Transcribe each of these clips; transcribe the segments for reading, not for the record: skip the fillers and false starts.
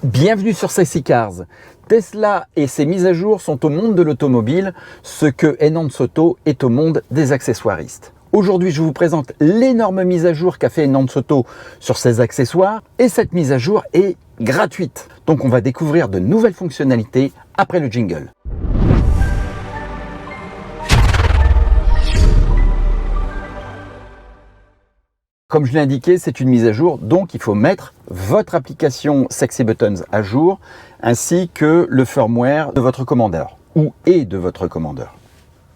Bienvenue sur Sexy Cars. Tesla et ses mises à jour sont au monde de l'automobile, ce que Enhance Auto est au monde des accessoiristes. Aujourd'hui, je vous présente l'énorme mise à jour qu'a fait Enhance Auto sur ses accessoires et cette mise à jour est gratuite. Donc on va découvrir de nouvelles fonctionnalités après le jingle. Comme je l'ai indiqué, c'est une mise à jour, donc il faut mettre votre application Sexy Buttons à jour, ainsi que le firmware de votre commandeur, ou de votre commandeur.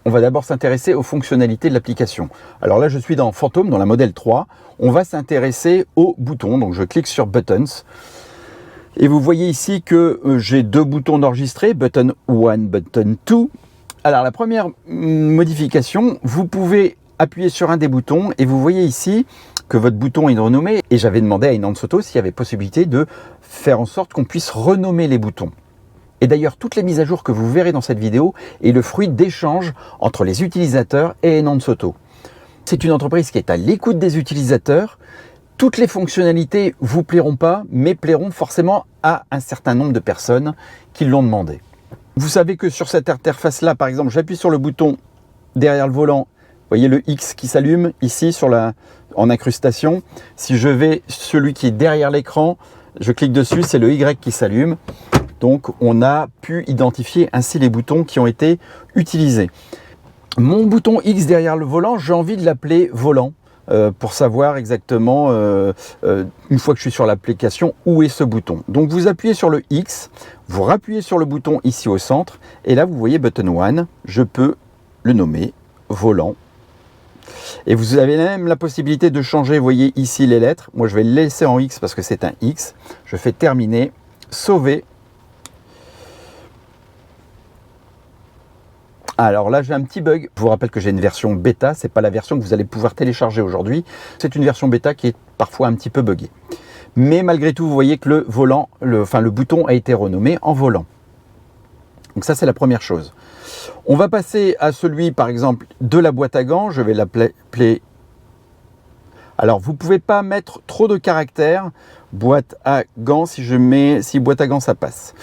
On va d'abord s'intéresser aux fonctionnalités de l'application. Alors là, je suis dans Phantom, dans la modèle 3. On va s'intéresser aux boutons, donc je clique sur Buttons. Et vous voyez ici que j'ai deux boutons d'enregistrer, Button 1, Button 2. Alors la première modification, vous pouvez appuyer sur un des boutons et vous voyez ici que votre bouton est renommé et j'avais demandé à Enhance Auto s'il y avait possibilité de faire en sorte qu'on puisse renommer les boutons. Et d'ailleurs, toutes les mises à jour que vous verrez dans cette vidéo est le fruit d'échanges entre les utilisateurs et Enhance Auto. C'est une entreprise qui est à l'écoute des utilisateurs. Toutes les fonctionnalités vous plairont pas, mais plairont forcément à un certain nombre de personnes qui l'ont demandé. Vous savez que sur cette interface-là, par exemple, j'appuie sur le bouton derrière le volant. Vous voyez le X qui s'allume ici en incrustation. Si je vais celui qui est derrière l'écran, je clique dessus, c'est le Y qui s'allume. Donc on a pu identifier ainsi les boutons qui ont été utilisés. Mon bouton X derrière le volant, j'ai envie de l'appeler volant pour savoir exactement, une fois que je suis sur l'application, où est ce bouton. Donc vous appuyez sur le X, vous rappuyez sur le bouton ici au centre, et là vous voyez Button 1, je peux le nommer volant. Et vous avez même la possibilité de changer, vous voyez ici les lettres. Moi je vais le laisser en X parce que c'est un X. Je fais terminer, sauver. Alors là j'ai un petit bug. Je vous rappelle que j'ai une version bêta, c'est pas la version que vous allez pouvoir télécharger aujourd'hui. C'est une version bêta qui est parfois un petit peu buggée. Mais malgré tout, vous voyez que le volant, le bouton a été renommé en volant. Donc ça c'est la première chose. On va passer à celui par exemple de la boîte à gants. Je vais l'appeler. Alors vous ne pouvez pas mettre trop de caractères. Boîte à gants, si boîte à gants ça passe.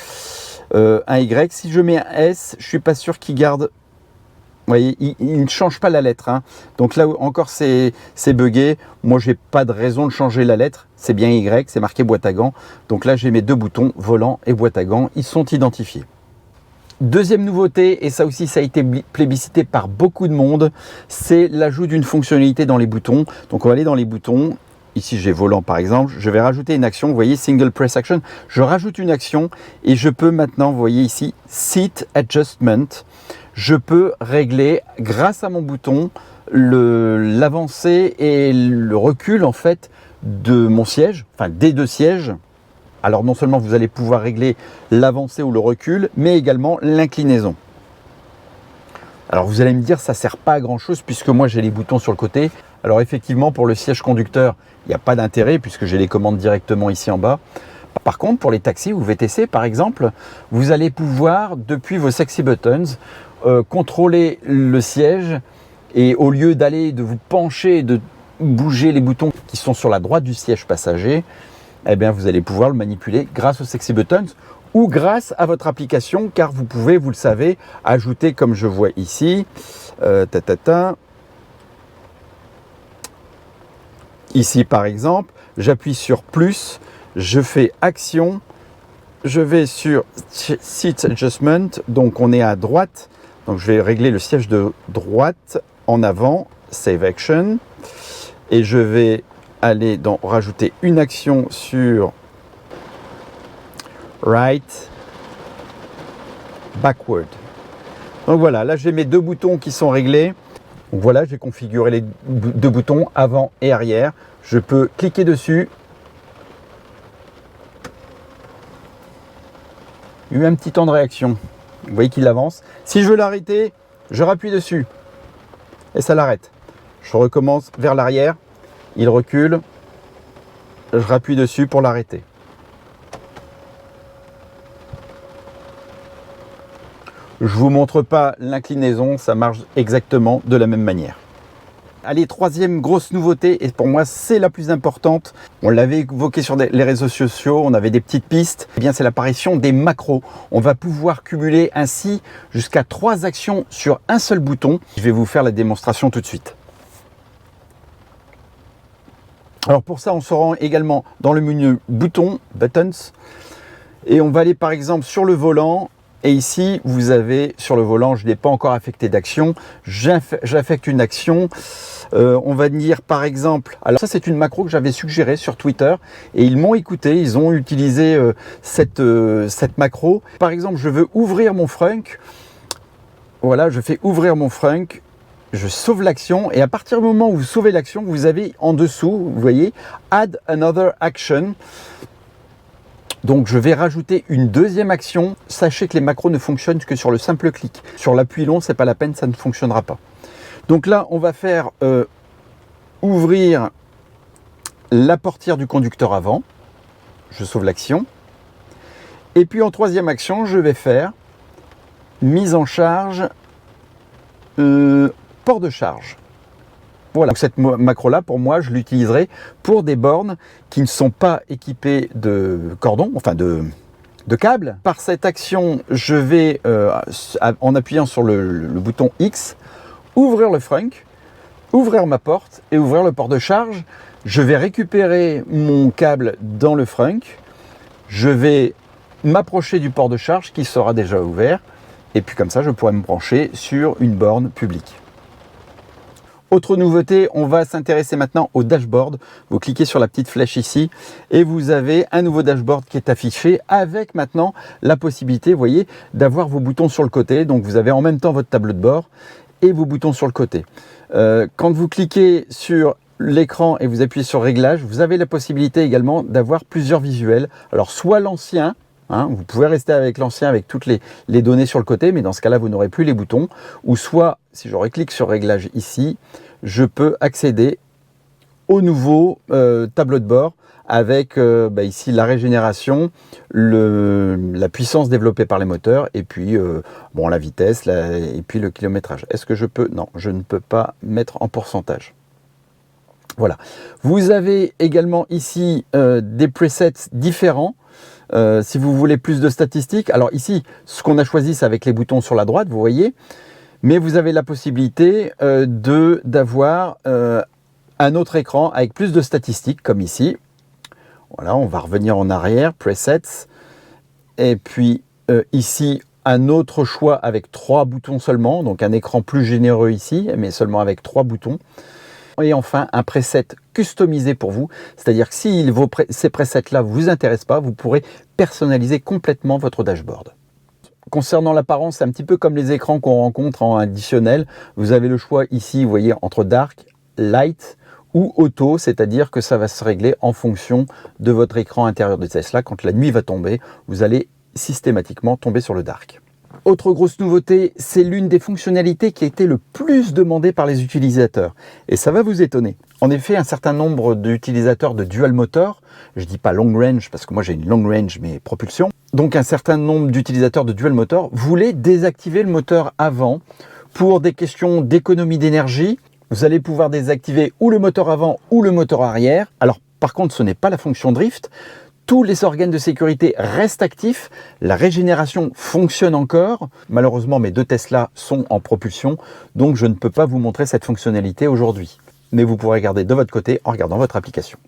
Un Y, si je mets un S, je ne suis pas sûr qu'il garde. Vous voyez, il ne change pas la lettre. Hein. Donc là encore c'est buggé. Moi j'ai pas de raison de changer la lettre. C'est bien Y, c'est marqué boîte à gants. Donc là j'ai mes deux boutons, volant et boîte à gants. Ils sont identifiés. Deuxième nouveauté, et ça aussi ça a été plébiscité par beaucoup de monde, c'est l'ajout d'une fonctionnalité dans les boutons. Donc on va aller dans les boutons, ici j'ai volant par exemple, je vais rajouter une action, vous voyez Single Press Action, je rajoute une action et je peux maintenant, vous voyez ici, Seat Adjustment, je peux régler grâce à mon bouton l'avancée et le recul en fait de mon siège, enfin des deux sièges. Alors non seulement vous allez pouvoir régler l'avancée ou le recul, mais également l'inclinaison. Alors vous allez me dire, ça ne sert pas à grand chose puisque moi j'ai les boutons sur le côté. Alors effectivement pour le siège conducteur, il n'y a pas d'intérêt puisque j'ai les commandes directement ici en bas. Par contre pour les taxis ou VTC par exemple, vous allez pouvoir depuis vos Sexy Buttons contrôler le siège et au lieu de vous pencher et de bouger les boutons qui sont sur la droite du siège passager, eh bien, vous allez pouvoir le manipuler grâce aux Sexy Buttons ou grâce à votre application, car vous pouvez, vous le savez, ajouter comme je vois ici, ici par exemple, j'appuie sur plus, je fais action, je vais sur Seat Adjustment, donc on est à droite, donc je vais régler le siège de droite en avant, Save Action, et je vais aller dans rajouter une action sur right backward. Donc voilà, là j'ai mes deux boutons qui sont réglés. Donc voilà, j'ai configuré les deux boutons avant et arrière. Je peux cliquer dessus. Il y a eu un petit temps de réaction. Vous voyez qu'il avance. Si je veux l'arrêter, je rappuie dessus et ça l'arrête. Je recommence vers l'arrière. Il recule, je rappuie dessus pour l'arrêter. Je ne vous montre pas l'inclinaison, ça marche exactement de la même manière. Allez, troisième grosse nouveauté, et pour moi c'est la plus importante, on l'avait évoqué sur les réseaux sociaux, on avait des petites pistes, eh bien c'est l'apparition des macros. On va pouvoir cumuler ainsi jusqu'à 3 actions sur un seul bouton. Je vais vous faire la démonstration tout de suite. Alors pour ça, on se rend également dans le menu boutons, buttons, et on va aller par exemple sur le volant. Et ici, vous avez sur le volant, je n'ai pas encore affecté d'action, j'affecte une action. On va dire par exemple, alors ça c'est une macro que j'avais suggérée sur Twitter et ils m'ont écouté, ils ont utilisé cette macro. Par exemple, je veux ouvrir mon frunk. Voilà, je fais ouvrir mon frunk. Je sauve l'action et à partir du moment où vous sauvez l'action, vous avez en dessous, vous voyez, Add another action. Donc je vais rajouter une deuxième action. Sachez que les macros ne fonctionnent que sur le simple clic. Sur l'appui long, c'est pas la peine, ça ne fonctionnera pas. Donc là, on va faire ouvrir la portière du conducteur avant. Je sauve l'action. Et puis en troisième action, je vais faire mise en charge, port de charge. Voilà, donc cette macro-là, pour moi, je l'utiliserai pour des bornes qui ne sont pas équipées de cordon, enfin de câbles. Par cette action, je vais, en appuyant sur le bouton X, ouvrir le frunk, ouvrir ma porte et ouvrir le port de charge. Je vais récupérer mon câble dans le frunk. Je vais m'approcher du port de charge qui sera déjà ouvert. Et puis comme ça, je pourrai me brancher sur une borne publique. Autre nouveauté, on va s'intéresser maintenant au dashboard. Vous cliquez sur la petite flèche ici et vous avez un nouveau dashboard qui est affiché avec maintenant la possibilité, vous voyez, d'avoir vos boutons sur le côté. Donc vous avez en même temps votre tableau de bord et vos boutons sur le côté. Quand vous cliquez sur l'écran et vous appuyez sur réglage, vous avez la possibilité également d'avoir plusieurs visuels. Alors soit l'ancien, vous pouvez rester avec l'ancien avec toutes les données sur le côté, mais dans ce cas-là, vous n'aurez plus les boutons. Ou soit, si je reclique sur réglage ici, je peux accéder au nouveau tableau de bord avec ici la régénération, la puissance développée par les moteurs et puis la vitesse et puis le kilométrage. Est-ce que je peux? Non, je ne peux pas mettre en pourcentage. Voilà. Vous avez également ici des presets différents. Si vous voulez plus de statistiques, alors ici, ce qu'on a choisi, c'est avec les boutons sur la droite, vous voyez, mais vous avez la possibilité d'avoir un autre écran avec plus de statistiques, comme ici. Voilà, on va revenir en arrière, Presets, et puis ici, un autre choix avec 3 boutons seulement, donc un écran plus généreux ici, mais seulement avec 3 boutons. Et enfin, un preset customisé pour vous, c'est-à-dire que si ces presets-là ne vous intéressent pas, vous pourrez personnaliser complètement votre dashboard. Concernant l'apparence, c'est un petit peu comme les écrans qu'on rencontre en additionnel. Vous avez le choix ici, vous voyez, entre Dark, Light ou Auto, c'est-à-dire que ça va se régler en fonction de votre écran intérieur de Tesla. Quand la nuit va tomber, vous allez systématiquement tomber sur le Dark. Autre grosse nouveauté, c'est l'une des fonctionnalités qui a été le plus demandée par les utilisateurs. Et ça va vous étonner. En effet, un certain nombre d'utilisateurs de dual motor, je ne dis pas long range parce que moi j'ai une long range mais propulsion, donc un certain nombre d'utilisateurs de dual motor voulaient désactiver le moteur avant pour des questions d'économie d'énergie. Vous allez pouvoir désactiver ou le moteur avant ou le moteur arrière. Alors par contre, ce n'est pas la fonction drift. Tous les organes de sécurité restent actifs, la régénération fonctionne encore. Malheureusement, mes 2 Tesla sont en propulsion, donc je ne peux pas vous montrer cette fonctionnalité aujourd'hui. Mais vous pourrez regarder de votre côté en regardant votre application.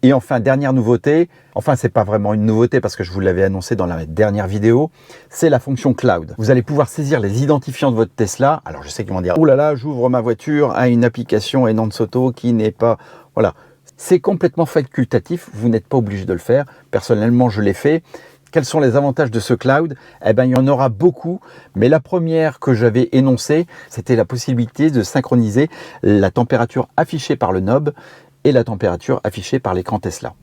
Et enfin, dernière nouveauté, enfin c'est pas vraiment une nouveauté parce que je vous l'avais annoncé dans la dernière vidéo, c'est la fonction Cloud. Vous allez pouvoir saisir les identifiants de votre Tesla. Alors je sais qu'ils vont dire « Oh là là, j'ouvre ma voiture à une application Enhance Auto qui n'est pas... » Voilà. C'est complètement facultatif, vous n'êtes pas obligé de le faire. Personnellement, je l'ai fait. Quels sont les avantages de ce cloud? Eh bien, il y en aura beaucoup, mais la première que j'avais énoncée, c'était la possibilité de synchroniser la température affichée par le knob et la température affichée par l'écran Tesla.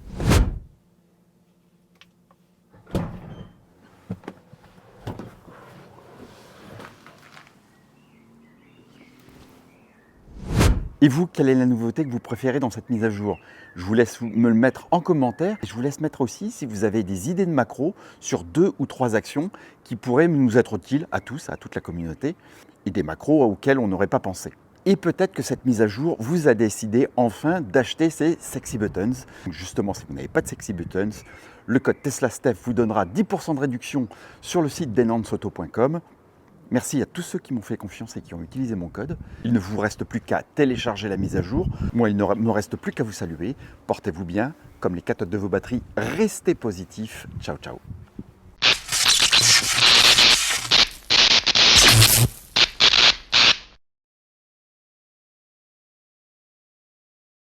Et vous, quelle est la nouveauté que vous préférez dans cette mise à jour? Je vous laisse me le mettre en commentaire. Et je vous laisse mettre aussi si vous avez des idées de macros sur 2 ou 3 actions qui pourraient nous être utiles à tous, à toute la communauté, et des macros auxquels on n'aurait pas pensé. Et peut-être que cette mise à jour vous a décidé enfin d'acheter ces Sexy Buttons. Justement, si vous n'avez pas de Sexy Buttons, le code TeslaSteph vous donnera 10% de réduction sur le site denanceauto.com. Merci à tous ceux qui m'ont fait confiance et qui ont utilisé mon code. Il ne vous reste plus qu'à télécharger la mise à jour. Moi, il ne me reste plus qu'à vous saluer. Portez-vous bien, comme les cathodes de vos batteries. Restez positifs. Ciao, ciao.